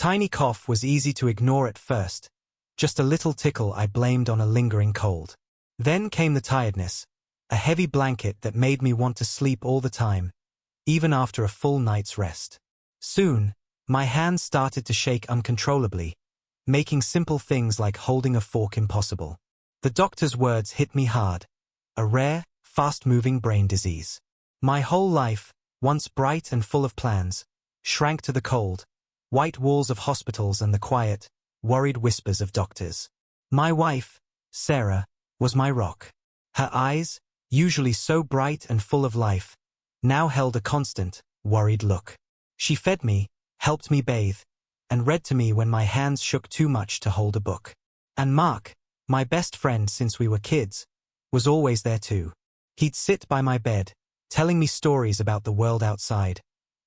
tiny cough was easy to ignore at first, just a little tickle I blamed on a lingering cold. Then came the tiredness, a heavy blanket that made me want to sleep all the time, even after a full night's rest. Soon, my hands started to shake uncontrollably, making simple things like holding a fork impossible. The doctor's words hit me hard. A rare, fast-moving brain disease. My whole life, once bright and full of plans, shrank to the cold, white walls of hospitals and the quiet, worried whispers of doctors. My wife, Sarah, was my rock. Her eyes, usually so bright and full of life, now held a constant, worried look. She fed me, helped me bathe, and read to me when my hands shook too much to hold a book. And Mark, my best friend since we were kids, was always there too. He'd sit by my bed, telling me stories about the world outside,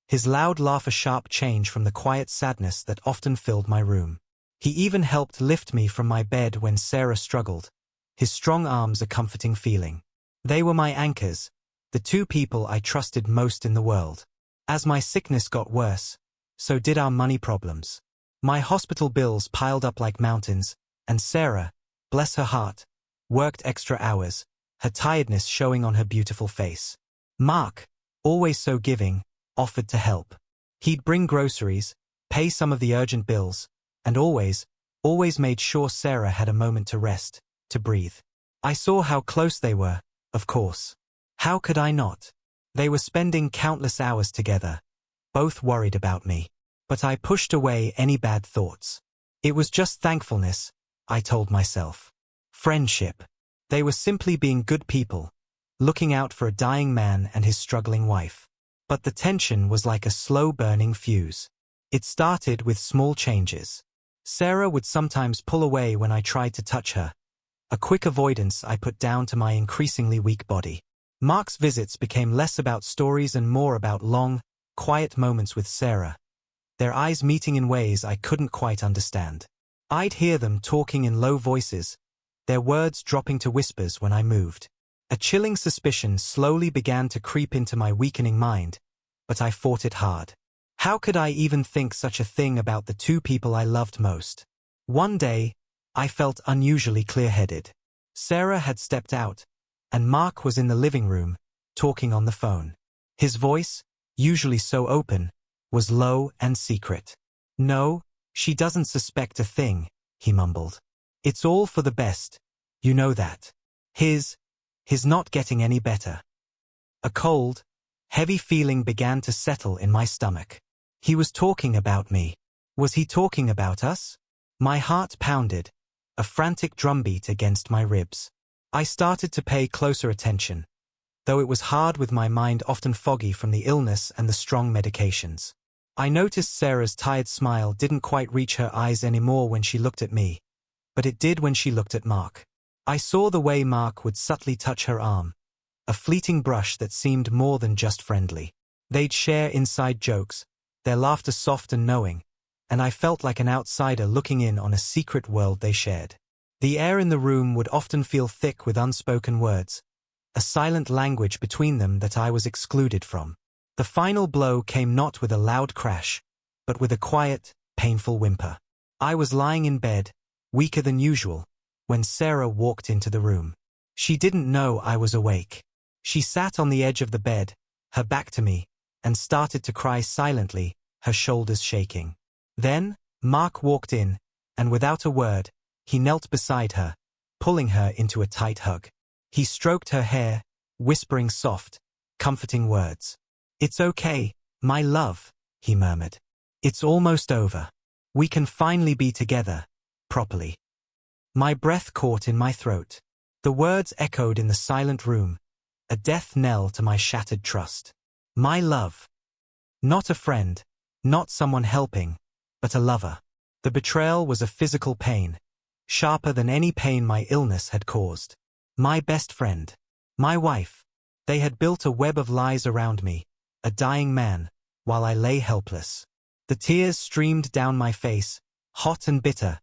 his loud laugh a sharp change from the quiet sadness that often filled my room. He even helped lift me from my bed when Sarah struggled, his strong arms a comforting feeling. They were my anchors, the two people I trusted most in the world. As my sickness got worse, so did our money problems. My hospital bills piled up like mountains, and Sarah, bless her heart, worked extra hours, her tiredness showing on her beautiful face. Mark, always so giving, offered to help. He'd bring groceries, pay some of the urgent bills, and always made sure Sarah had a moment to rest, to breathe. I saw how close they were, of course. How could I not? They were spending countless hours together, both worried about me. But I pushed away any bad thoughts. It was just thankfulness, I told myself. Friendship. They were simply being good people, looking out for a dying man and his struggling wife. But the tension was like a slow-burning fuse. It started with small changes. Sarah would sometimes pull away when I tried to touch her, a quick avoidance I put down to my increasingly weak body. Mark's visits became less about stories and more about long, quiet moments with Sarah, their eyes meeting in ways I couldn't quite understand. I'd hear them talking in low voices, their words dropping to whispers when I moved. A chilling suspicion slowly began to creep into my weakening mind, but I fought it hard. How could I even think such a thing about the two people I loved most? One day, I felt unusually clear-headed. Sarah had stepped out, and Mark was in the living room, talking on the phone. His voice, usually so open, was low and secret. "No, she doesn't suspect a thing," he mumbled. "It's all for the best, you know that. His not getting any better." A cold, heavy feeling began to settle in my stomach. He was talking about me. Was he talking about us? My heart pounded, a frantic drumbeat against my ribs. I started to pay closer attention, though it was hard with my mind often foggy from the illness and the strong medications. I noticed Sarah's tired smile didn't quite reach her eyes anymore when she looked at me, but it did when she looked at Mark. I saw the way Mark would subtly touch her arm, a fleeting brush that seemed more than just friendly. They'd share inside jokes, their laughter soft and knowing, and I felt like an outsider looking in on a secret world they shared. The air in the room would often feel thick with unspoken words, a silent language between them that I was excluded from. The final blow came not with a loud crash, but with a quiet, painful whimper. I was lying in bed, weaker than usual, when Sarah walked into the room. She didn't know I was awake. She sat on the edge of the bed, her back to me, and started to cry silently, her shoulders shaking. Then, Mark walked in, and without a word, he knelt beside her, pulling her into a tight hug. He stroked her hair, whispering soft, comforting words. "It's okay, my love," he murmured. "It's almost over. We can finally be together, properly." My breath caught in my throat. The words echoed in the silent room, a death knell to my shattered trust. My love. Not a friend, not someone helping, but a lover. The betrayal was a physical pain, sharper than any pain my illness had caused. My best friend. My wife. They had built a web of lies around me, a dying man, while I lay helpless. The tears streamed down my face, hot and bitter,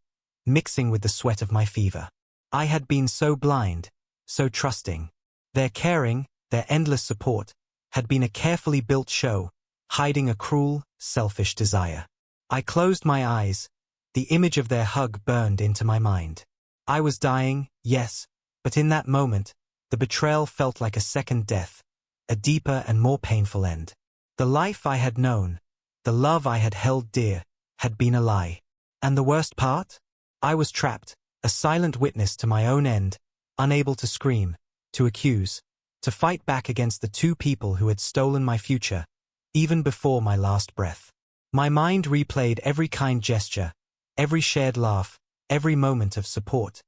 mixing with the sweat of my fever. I had been so blind, so trusting. Their caring, their endless support, had been a carefully built show, hiding a cruel, selfish desire. I closed my eyes. The image of their hug burned into my mind. I was dying, yes, but in that moment, the betrayal felt like a second death, a deeper and more painful end. The life I had known, the love I had held dear, had been a lie. And the worst part? I was trapped, a silent witness to my own end, unable to scream, to accuse, to fight back against the two people who had stolen my future, even before my last breath. My mind replayed every kind gesture, every shared laugh, every moment of support,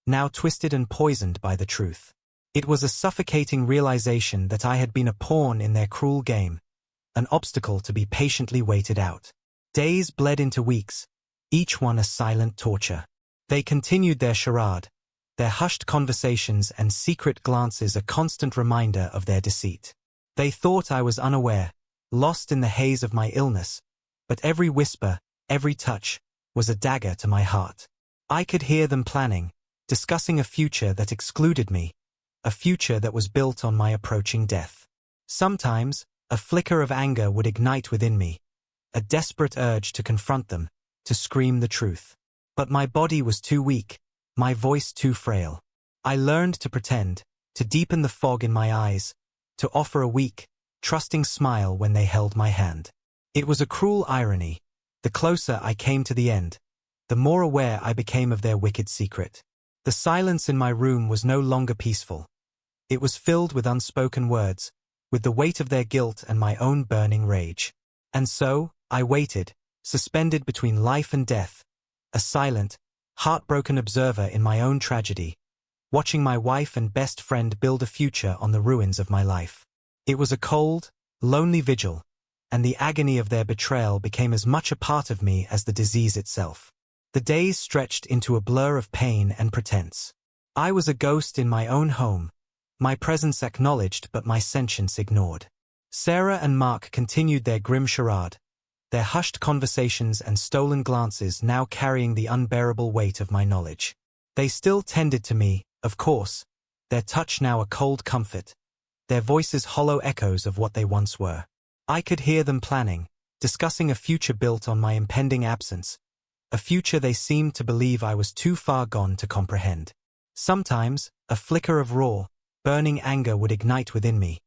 now twisted and poisoned by the truth. It was a suffocating realization that I had been a pawn in their cruel game, an obstacle to be patiently waited out. Days bled into weeks, each one a silent torture. They continued their charade, their hushed conversations and secret glances a constant reminder of their deceit. They thought I was unaware, lost in the haze of my illness, but every whisper, every touch, was a dagger to my heart. I could hear them planning, discussing a future that excluded me, a future that was built on my approaching death. Sometimes, a flicker of anger would ignite within me, a desperate urge to confront them, to scream the truth. But my body was too weak, my voice too frail. I learned to pretend, to deepen the fog in my eyes, to offer a weak, trusting smile when they held my hand. It was a cruel irony. The closer I came to the end, the more aware I became of their wicked secret. The silence in my room was no longer peaceful. It was filled with unspoken words, with the weight of their guilt and my own burning rage. And so, I waited, suspended between life and death, a silent, heartbroken observer in my own tragedy, watching my wife and best friend build a future on the ruins of my life. It was a cold, lonely vigil, and the agony of their betrayal became as much a part of me as the disease itself. The days stretched into a blur of pain and pretense. I was a ghost in my own home, my presence acknowledged but my sentience ignored. Sarah and Mark continued their grim charade, their hushed conversations and stolen glances now carrying the unbearable weight of my knowledge. They still tended to me, of course, their touch now a cold comfort, their voices hollow echoes of what they once were. I could hear them planning, discussing a future built on my impending absence, a future they seemed to believe I was too far gone to comprehend. Sometimes, a flicker of raw, burning anger would ignite within me,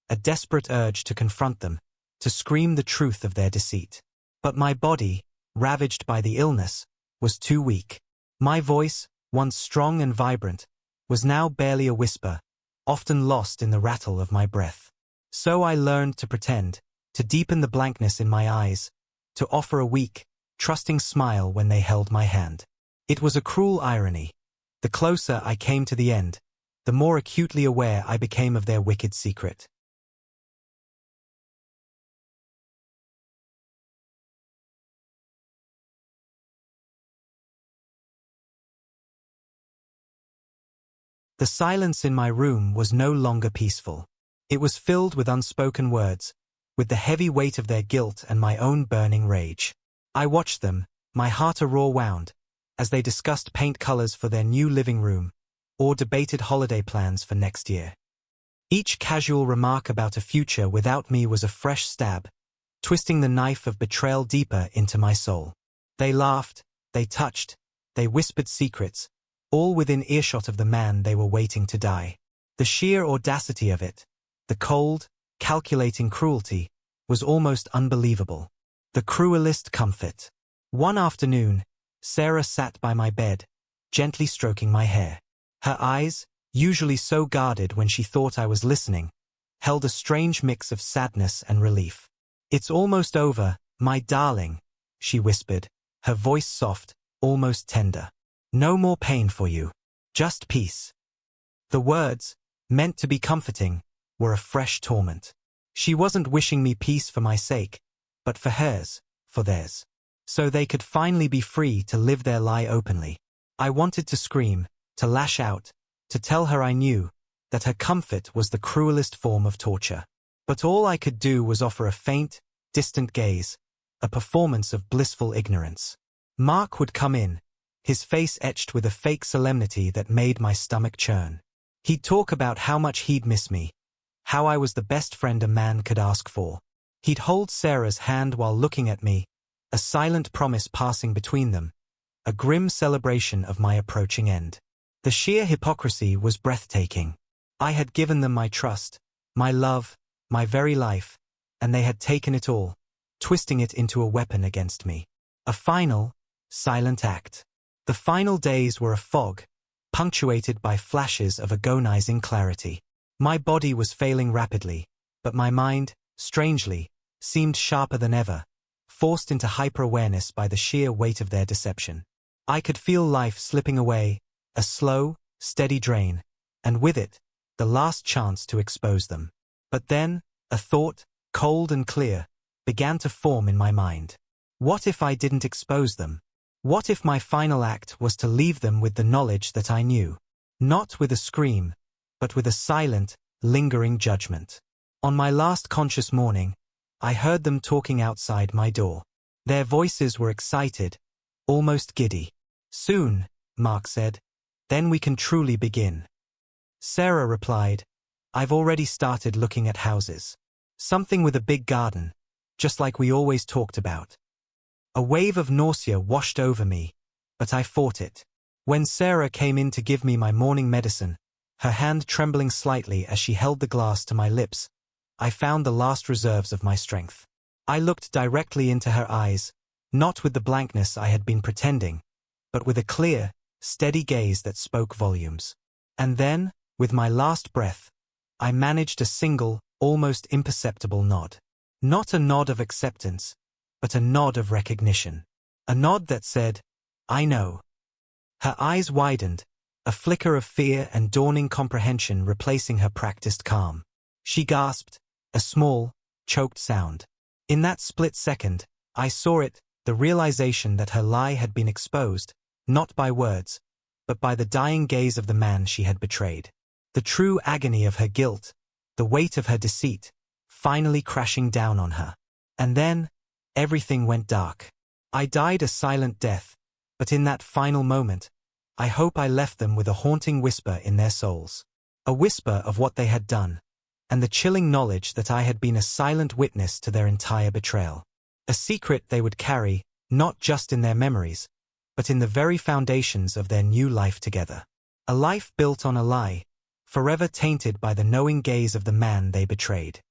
a desperate urge to confront them, to scream the truth of their deceit. But my body, ravaged by the illness, was too weak. My voice, once strong and vibrant, was now barely a whisper, often lost in the rattle of my breath. So I learned to pretend, to deepen the blankness in my eyes, to offer a weak, trusting smile when they held my hand. It was a cruel irony. The closer I came to the end, the more acutely aware I became of their wicked secret. The silence in my room was no longer peaceful. It was filled with unspoken words, with the heavy weight of their guilt and my own burning rage. I watched them, my heart a raw wound, as they discussed paint colors for their new living room, or debated holiday plans for next year. Each casual remark about a future without me was a fresh stab, twisting the knife of betrayal deeper into my soul. They laughed, they touched, they whispered secrets, all within earshot of the man they were waiting to die. The sheer audacity of it, the cold, calculating cruelty, was almost unbelievable. The cruelest comfort. One afternoon, Sarah sat by my bed, gently stroking my hair. Her eyes, usually so guarded when she thought I was listening, held a strange mix of sadness and relief. "It's almost over, my darling," she whispered, her voice soft, almost tender. "No more pain for you. Just peace." The words, meant to be comforting, were a fresh torment. She wasn't wishing me peace for my sake, but for hers, for theirs. So they could finally be free to live their lie openly. I wanted to scream, to lash out, to tell her I knew that her comfort was the cruelest form of torture. But all I could do was offer a faint, distant gaze, a performance of blissful ignorance. Mark would come in, his face etched with a fake solemnity that made my stomach churn. He'd talk about how much he'd miss me, how I was the best friend a man could ask for. He'd hold Sarah's hand while looking at me, a silent promise passing between them, a grim celebration of my approaching end. The sheer hypocrisy was breathtaking. I had given them my trust, my love, my very life, and they had taken it all, twisting it into a weapon against me. A final, silent act. The final days were a fog, punctuated by flashes of agonizing clarity. My body was failing rapidly, but my mind, strangely, seemed sharper than ever, forced into hyper-awareness by the sheer weight of their deception. I could feel life slipping away, a slow, steady drain, and with it, the last chance to expose them. But then, a thought, cold and clear, began to form in my mind. What if I didn't expose them? What if my final act was to leave them with the knowledge that I knew? Not with a scream, but with a silent, lingering judgment. On my last conscious morning, I heard them talking outside my door. Their voices were excited, almost giddy. "Soon," Mark said, "then we can truly begin." Sarah replied, "I've already started looking at houses. Something with a big garden, just like we always talked about." A wave of nausea washed over me, but I fought it. When Sarah came in to give me my morning medicine, her hand trembling slightly as she held the glass to my lips, I found the last reserves of my strength. I looked directly into her eyes, not with the blankness I had been pretending, but with a clear, steady gaze that spoke volumes. And then, with my last breath, I managed a single, almost imperceptible nod. Not a nod of acceptance, but a nod of recognition. A nod that said, "I know." Her eyes widened, a flicker of fear and dawning comprehension replacing her practiced calm. She gasped, a small, choked sound. In that split second, I saw it, the realization that her lie had been exposed, not by words, but by the dying gaze of the man she had betrayed. The true agony of her guilt, the weight of her deceit, finally crashing down on her. And then, everything went dark. I died a silent death, but in that final moment, I hope I left them with a haunting whisper in their souls. A whisper of what they had done, and the chilling knowledge that I had been a silent witness to their entire betrayal. A secret they would carry, not just in their memories, but in the very foundations of their new life together. A life built on a lie, forever tainted by the knowing gaze of the man they betrayed.